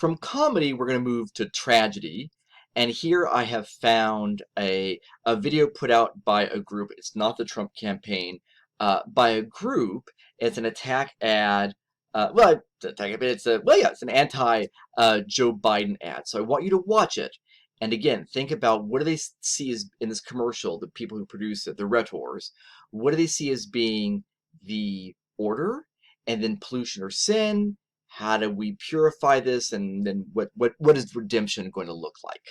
From comedy, we're going to move to tragedy. And here I have found a video put out by a group. It's not the Trump campaign, by a group. It's an attack ad. It's an anti Joe Biden ad. So I want you to watch it. And again, think about what do they see as in this commercial, the people who produce it, the rhetors. What do they see as being the order, and then pollution or sin? How do we purify this? And then what is redemption going to look like?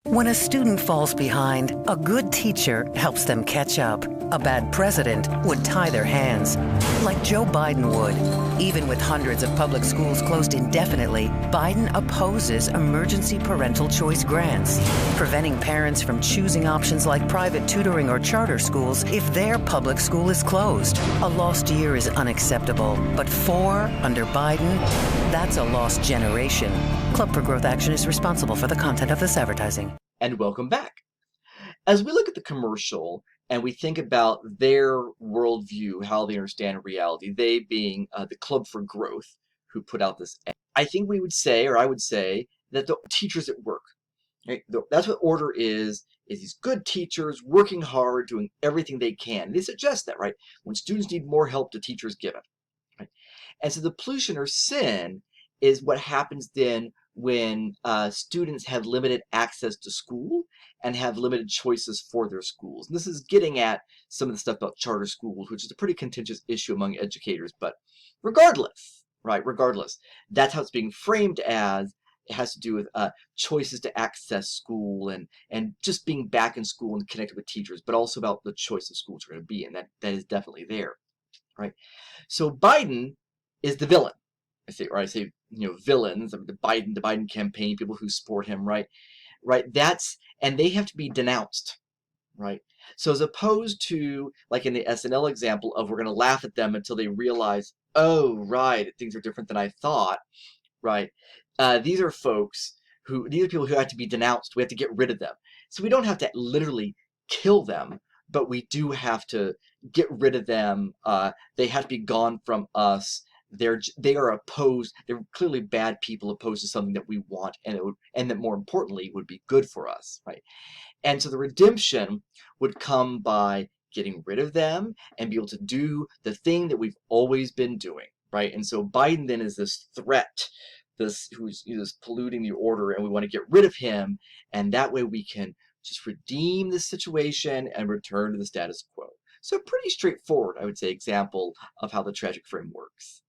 When a student falls behind, a good teacher helps them catch up. A bad president would tie their hands, like Joe Biden would. Even with hundreds of public schools closed indefinitely, Biden opposes emergency parental choice grants, preventing parents from choosing options like private tutoring or charter schools if their public school is closed. A lost year is unacceptable, but 4 under Biden, that's a lost generation. Club for Growth Action is responsible for the content of this advertising. And welcome back. As we look at the commercial and we think about their worldview, how they understand reality, they being the Club for Growth who put out this ad, I think we would say, or I would say, that the teachers at work, right? That's what order is these good teachers working hard, doing everything they can. They suggest that, right? When students need more help, the teachers give it. Right? And so the pollution or sin is what happens then when students have limited access to school and have limited choices for their schools. And this is getting at some of the stuff about charter schools, which is a pretty contentious issue among educators. But regardless, right, that's how it's being framed as. It has to do with choices to access school and just being back in school and connected with teachers, but also about the choice of schools are going to be, and that is definitely there, right? So Biden is the villain. I say, villains, the Biden campaign, people who support him, right? And they have to be denounced, right? So as opposed to, like in the SNL example of we're going to laugh at them until they realize, oh, right, things are different than I thought, right? These are people who have to be denounced. We have to get rid of them. So we don't have to literally kill them, but we do have to get rid of them. They have to be gone from us. They are opposed. They're clearly bad people opposed to something that we want, and that more importantly would be good for us, right? And so the redemption would come by getting rid of them and be able to do the thing that we've always been doing, right? And so Biden then is this threat, who's polluting the order, and we want to get rid of him, and that way we can just redeem the situation and return to the status quo. So pretty straightforward, I would say, example of how the tragic frame works.